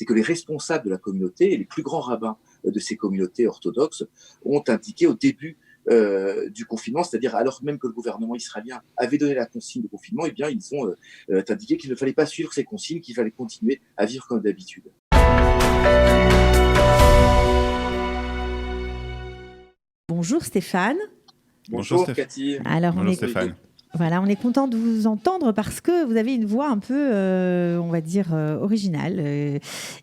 c'est que les responsables de la communauté et les plus grands rabbins de ces communautés orthodoxes ont indiqué au début du confinement, c'est-à-dire alors même que le gouvernement israélien avait donné la consigne de confinement, eh bien ils ont indiqué qu'il ne fallait pas suivre ces consignes, qu'il fallait continuer à vivre comme d'habitude. Bonjour Stéphane. Bonjour Cathy. Alors Bonjour Stéphane. Voilà, on est content de vous entendre parce que vous avez une voix un peu, on va dire, originale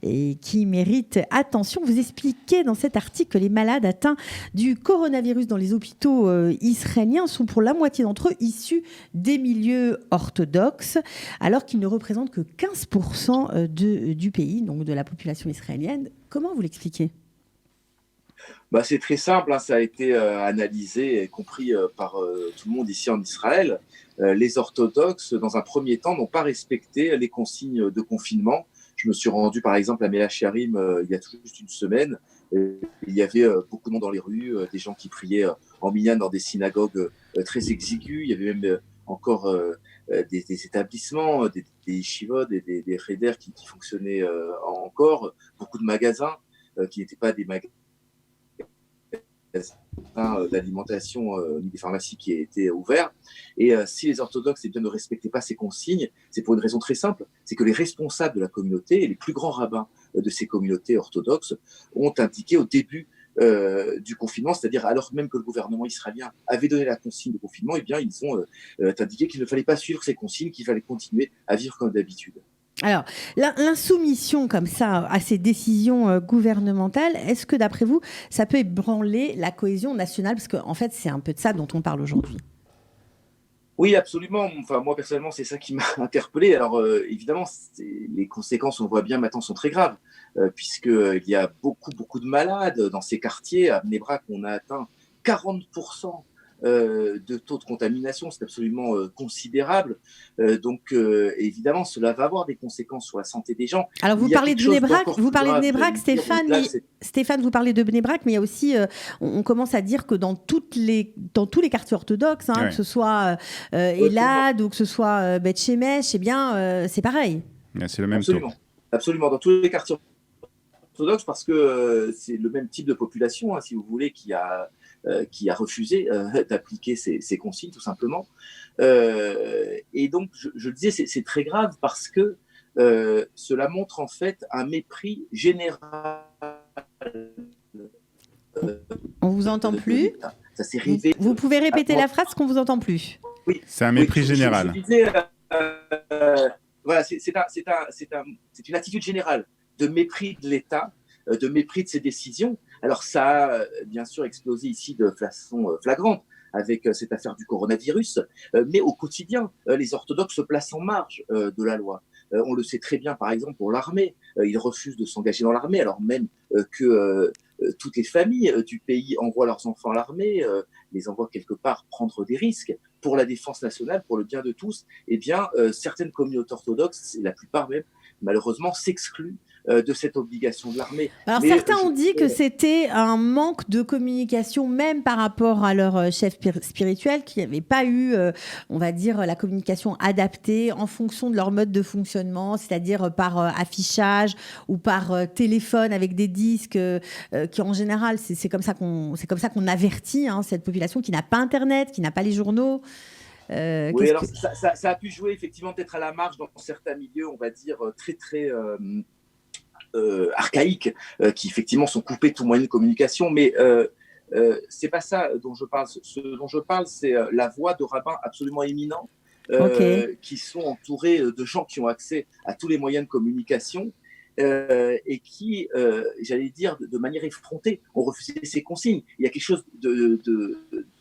et qui mérite attention. Vous expliquez dans cet article que les malades atteints du coronavirus dans les hôpitaux israéliens sont pour la moitié d'entre eux issus des milieux orthodoxes, alors qu'ils ne représentent que 15% du pays, donc de la population israélienne. Comment vous l'expliquez ? C'est très simple, hein, ça a été analysé et compris par tout le monde ici en Israël. Les orthodoxes, dans un premier temps, n'ont pas respecté les consignes de confinement. Je me suis rendu, par exemple, à Mea Shearim il y a tout juste une semaine. Il y avait beaucoup de monde dans les rues, des gens qui priaient en minyan dans des synagogues très exiguës. Il y avait même encore des établissements, des yeshivot, des cheder qui fonctionnaient encore, beaucoup de magasins qui n'étaient pas des magasins d'alimentation ni des pharmacies qui étaient ouverts. Et si les orthodoxes ne respectaient pas ces consignes, c'est pour une raison très simple, c'est que les responsables de la communauté et les plus grands rabbins de ces communautés orthodoxes ont indiqué au début du confinement, c'est-à-dire alors même que le gouvernement israélien avait donné la consigne de confinement, eh bien ils ont indiqué qu'il ne fallait pas suivre ces consignes, qu'il fallait continuer à vivre comme d'habitude. Alors, l'insoumission comme ça à ces décisions gouvernementales, est-ce que d'après vous, ça peut ébranler la cohésion nationale ? Parce qu'en fait, c'est un peu de ça dont on parle aujourd'hui. Oui, absolument. Enfin, moi, personnellement, c'est ça qui m'a interpellé. Alors, évidemment, les conséquences, on le voit bien maintenant, sont très graves, puisqu'il y a beaucoup de malades dans ces quartiers. À Bnei Brak, on a atteint 40% de taux de contamination, c'est absolument considérable. Donc, évidemment, cela va avoir des conséquences sur la santé des gens. Alors, vous parlez de Bnei Brak, Stéphane, vous parlez de Bnei Brak, mais il y a aussi, on commence à dire que dans tous les quartiers orthodoxes, que ce soit Elad ou que ce soit Beth Shemesh, eh bien, c'est pareil. C'est le même taux. Absolument, dans tous les quartiers orthodoxes, parce que c'est le même type de population, si vous voulez, qui a refusé d'appliquer ces consignes, tout simplement. Et donc, je le disais, c'est très grave parce que cela montre en fait un mépris général. On vous entend plus. Ça s'est rivé. Vous pouvez répéter la phrase qu'on vous entend plus. Oui. C'est un mépris général. Je disais, voilà, c'est une attitude générale de mépris de l'État, de mépris de ses décisions. Alors ça a bien sûr explosé ici de façon flagrante avec cette affaire du coronavirus, mais au quotidien, les orthodoxes se placent en marge de la loi. On le sait très bien, par exemple, pour l'armée. Ils refusent de s'engager dans l'armée, alors même que toutes les familles du pays envoient leurs enfants à l'armée, les envoient quelque part prendre des risques pour la défense nationale, pour le bien de tous. Eh bien, certaines communautés orthodoxes, la plupart même, malheureusement, s'excluent de cette obligation de l'armée. Alors certains ont dit que c'était un manque de communication même par rapport à leur chef spirituel, qui n'avait pas eu, on va dire, la communication adaptée en fonction de leur mode de fonctionnement, c'est-à-dire par affichage ou par téléphone avec des disques, qui en général, c'est comme ça qu'on avertit cette population qui n'a pas Internet, qui n'a pas les journaux. Oui, alors ça a pu jouer effectivement peut-être à la marge dans certains milieux, on va dire, très archaïques, qui effectivement sont coupés de tout moyen de communication, mais c'est pas ça dont je parle. Ce dont je parle, c'est la voix de rabbins absolument éminents, qui sont entourés de gens qui ont accès à tous les moyens de communication, et qui, j'allais dire, de manière effrontée, ont refusé ces consignes. Il y a quelque chose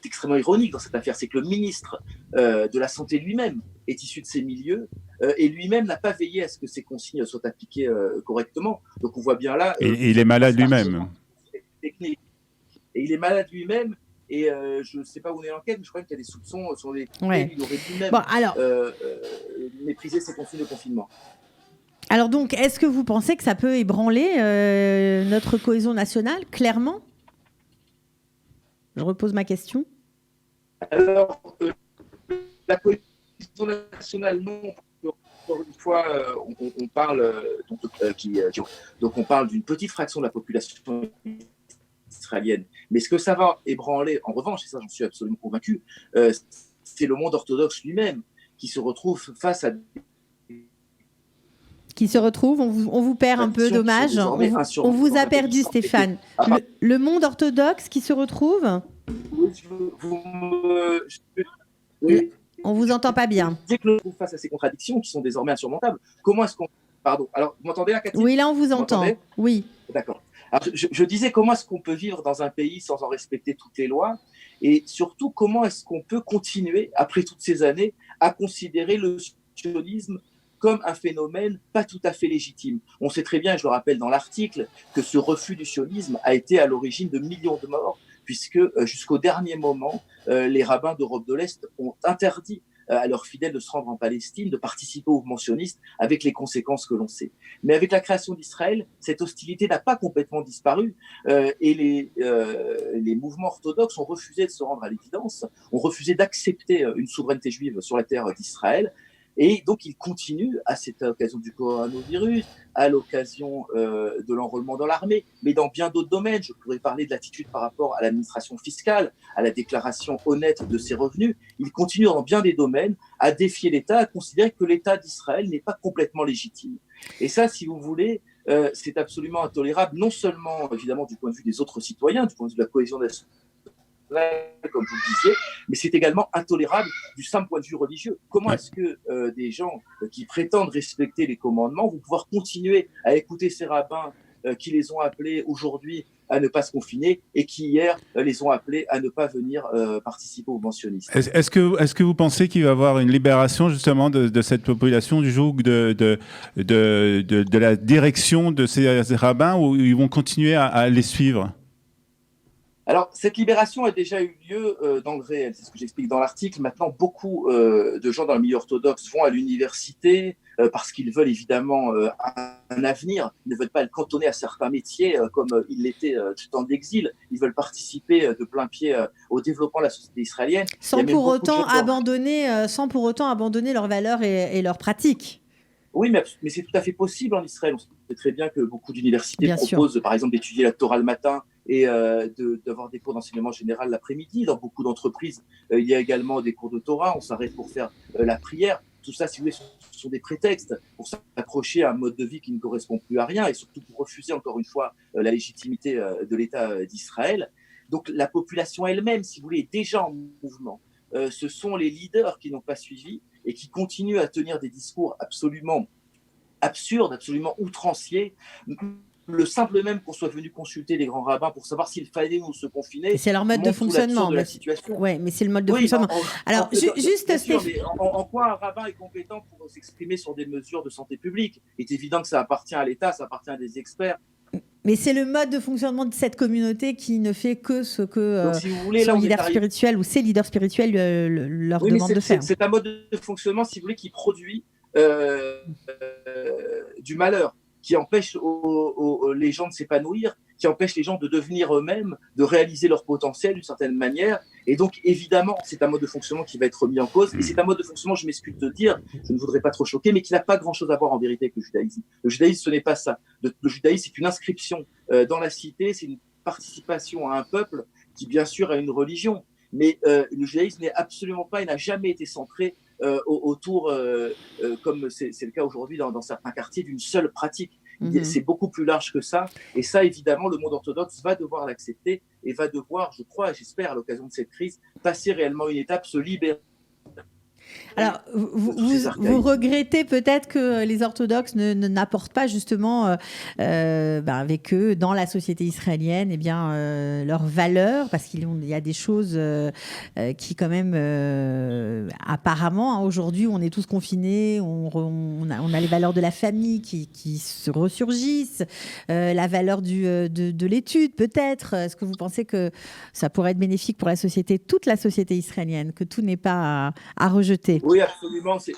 d'extrêmement ironique dans cette affaire, c'est que le ministre de la Santé lui-même est issu de ces milieux, et lui-même n'a pas veillé à ce que ces consignes soient appliquées correctement. Donc on voit bien là... Et il est malade lui-même. Et il est malade lui-même, et je ne sais pas où on est l'enquête, mais je crois qu'il y a des soupçons sur lesquels il aurait lui-même méprisé ces consignes de confinement. Alors donc, est-ce que vous pensez que ça peut ébranler notre cohésion nationale, clairement ? Je repose ma question. Alors, la cohésion nationale, non. encore une fois, on parle donc on parle d'une petite fraction de la population israélienne. Mais ce que ça va ébranler, en revanche, et ça j'en suis absolument convaincu, c'est le monde orthodoxe lui-même qui se retrouve face à qui se retrouve, on vous perd un peu, dommage. On vous a perdu, Stéphane. Le monde orthodoxe qui se retrouve. Oui. On vous entend pas bien. Dès que l'on trouve face à ces contradictions qui sont désormais insurmontables, comment est-ce qu'on... Pardon. Alors, vous m'entendez là, Cathy ? Oui, là, on vous entend. Oui. D'accord. Alors, je disais comment est-ce qu'on peut vivre dans un pays sans en respecter toutes les lois, et surtout comment est-ce qu'on peut continuer, après toutes ces années, à considérer le sionisme comme un phénomène pas tout à fait légitime. On sait très bien, et je le rappelle dans l'article, que ce refus du sionisme a été à l'origine de millions de morts, puisque jusqu'au dernier moment, les rabbins d'Europe de l'Est ont interdit à leurs fidèles de se rendre en Palestine, de participer au mouvement sioniste, avec les conséquences que l'on sait. Mais avec la création d'Israël, cette hostilité n'a pas complètement disparu, et les mouvements orthodoxes ont refusé de se rendre à l'évidence, ont refusé d'accepter une souveraineté juive sur la terre d'Israël. Et donc, ils continuent, à cette occasion du coronavirus, à l'occasion de l'enrôlement dans l'armée, mais dans bien d'autres domaines. Je pourrais parler de l'attitude par rapport à l'administration fiscale, à la déclaration honnête de ses revenus. Ils continuent dans bien des domaines à défier l'État, à considérer que l'État d'Israël n'est pas complètement légitime. Et ça, si vous voulez, c'est absolument intolérable, non seulement, évidemment, du point de vue des autres citoyens, du point de vue de la cohésion nationale, comme vous le disiez, mais c'est également intolérable du simple point de vue religieux. Comment est-ce que des gens qui prétendent respecter les commandements vont pouvoir continuer à écouter ces rabbins qui les ont appelés aujourd'hui à ne pas se confiner et qui hier les ont appelés à ne pas venir participer au mentionnisme. Est-ce que vous pensez qu'il va y avoir une libération justement de cette population du joug de la direction de ces rabbins, ou ils vont continuer à les suivre ? Alors, cette libération a déjà eu lieu dans le réel, c'est ce que j'explique dans l'article. Maintenant, beaucoup de gens dans le milieu orthodoxe vont à l'université parce qu'ils veulent évidemment un avenir. Ils ne veulent pas le cantonner à certains métiers comme il l'était du temps de l'exil. Ils veulent participer de plein pied au développement de la société israélienne. Sans pour autant abandonner leurs valeurs et leurs pratiques. Oui, mais c'est tout à fait possible en Israël. On sait très bien que beaucoup d'universités proposent, par exemple, d'étudier la Torah le matin et d'avoir des cours d'enseignement général l'après-midi. Dans beaucoup d'entreprises, il y a également des cours de Torah. On s'arrête pour faire la prière. Tout ça, si vous voulez, ce sont des prétextes pour s'accrocher à un mode de vie qui ne correspond plus à rien et surtout pour refuser, encore une fois, la légitimité de l'État d'Israël. Donc, la population elle-même, si vous voulez, est déjà en mouvement. Ce sont les leaders qui n'ont pas suivi et qui continuent à tenir des discours absolument absurdes, absolument outranciers. Le simple même qu'on soit venu consulter les grands rabbins pour savoir s'il fallait nous se confiner. Et c'est leur mode de fonctionnement. Oui, mais c'est le mode de fonctionnement. Alors, juste, Stéphane. En quoi un rabbin est compétent pour s'exprimer sur des mesures de santé publique ? Il est évident que ça appartient à l'État, ça appartient à des experts. Mais c'est le mode de fonctionnement de cette communauté qui ne fait que ce que donc, si vous voulez, son leader spirituel ou ses leaders spirituels leur demandent de faire. C'est un mode de fonctionnement, si vous voulez, qui produit du malheur, qui empêche les gens de s'épanouir, qui empêche les gens de devenir eux-mêmes, de réaliser leur potentiel d'une certaine manière. Et donc, évidemment, c'est un mode de fonctionnement qui va être remis en cause. Et c'est un mode de fonctionnement, je m'excuse de dire, je ne voudrais pas trop choquer, mais qui n'a pas grand-chose à voir en vérité avec le judaïsme. Le judaïsme, ce n'est pas ça. Le judaïsme, c'est une inscription dans la cité, c'est une participation à un peuple qui, bien sûr, a une religion. Mais le judaïsme n'est absolument pas et n'a jamais été centré autour, comme c'est le cas aujourd'hui dans certains quartiers, d'une seule pratique. C'est beaucoup plus large que ça. Et ça, évidemment, le monde orthodoxe va devoir l'accepter et va devoir, je crois, j'espère, à l'occasion de cette crise, passer réellement une étape, se libérer. Alors, vous regrettez peut-être que les orthodoxes n'apportent pas justement avec eux, dans la société israélienne, leurs valeurs, parce qu'il y a des choses qui quand même, apparemment, aujourd'hui, on est tous confinés, on a les valeurs de la famille qui se ressurgissent, la valeur de l'étude peut-être. Est-ce que vous pensez que ça pourrait être bénéfique pour la société, toute la société israélienne, que tout n'est pas à rejeter? Oui, absolument. C'est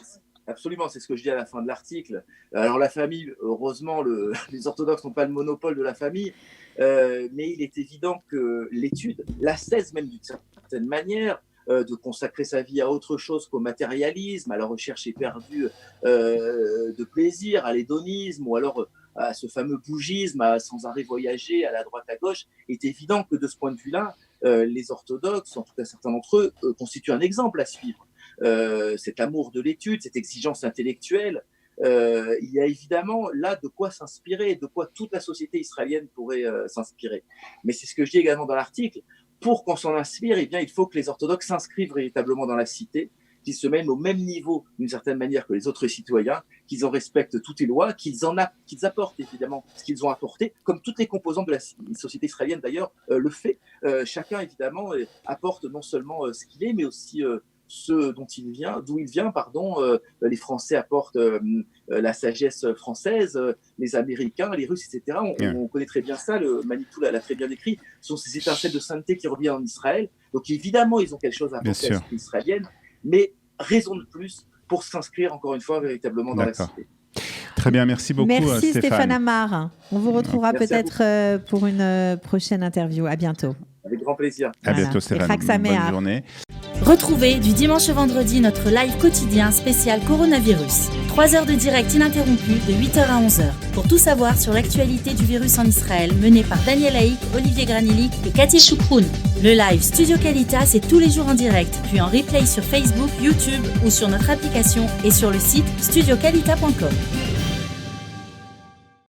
ce que je dis à la fin de l'article. Alors la famille, heureusement, les orthodoxes n'ont pas le monopole de la famille, mais il est évident que l'étude, l'ascèse même d'une certaine manière, de consacrer sa vie à autre chose qu'au matérialisme, à la recherche éperdue de plaisir, à l'hédonisme, ou alors à ce fameux bougisme, à sans arrêt voyager à la droite à gauche, est évident que de ce point de vue-là, les orthodoxes, en tout cas certains d'entre eux, constituent un exemple à suivre. Cet amour de l'étude, cette exigence intellectuelle, il y a évidemment là de quoi s'inspirer, de quoi toute la société israélienne pourrait s'inspirer. Mais c'est ce que je dis également dans l'article, pour qu'on s'en inspire, eh bien, il faut que les orthodoxes s'inscrivent véritablement dans la cité, qu'ils se mettent au même niveau d'une certaine manière que les autres citoyens, qu'ils en respectent toutes les lois, qu'ils apportent évidemment ce qu'ils ont apporté, comme toutes les composantes de la société israélienne d'ailleurs le fait. Chacun évidemment apporte non seulement ce qu'il est, mais aussi d'où il vient, les Français apportent la sagesse française, les Américains, les Russes, etc. On connaît très bien ça, le Manitou l'a très bien décrit, ce sont ces étincelles de sainteté qui reviennent en Israël. Donc évidemment, ils ont quelque chose à apporter à la société israélienne, mais raison de plus pour s'inscrire encore une fois véritablement dans la cité. Très bien, merci beaucoup Merci Stéphane Amar. On vous retrouvera peut-être pour une prochaine interview. À bientôt. Avec grand plaisir. À bientôt Stéphane, bonne journée. Retrouvez du dimanche au vendredi notre live quotidien spécial coronavirus. 3 heures de direct ininterrompu de 8h à 11h. Pour tout savoir sur l'actualité du virus en Israël, mené par Daniel Haïk, Olivier Granillic et Cathy Choukroun. Le live Studio Qualitas, c'est tous les jours en direct, puis en replay sur Facebook, YouTube ou sur notre application et sur le site studioqualita.com.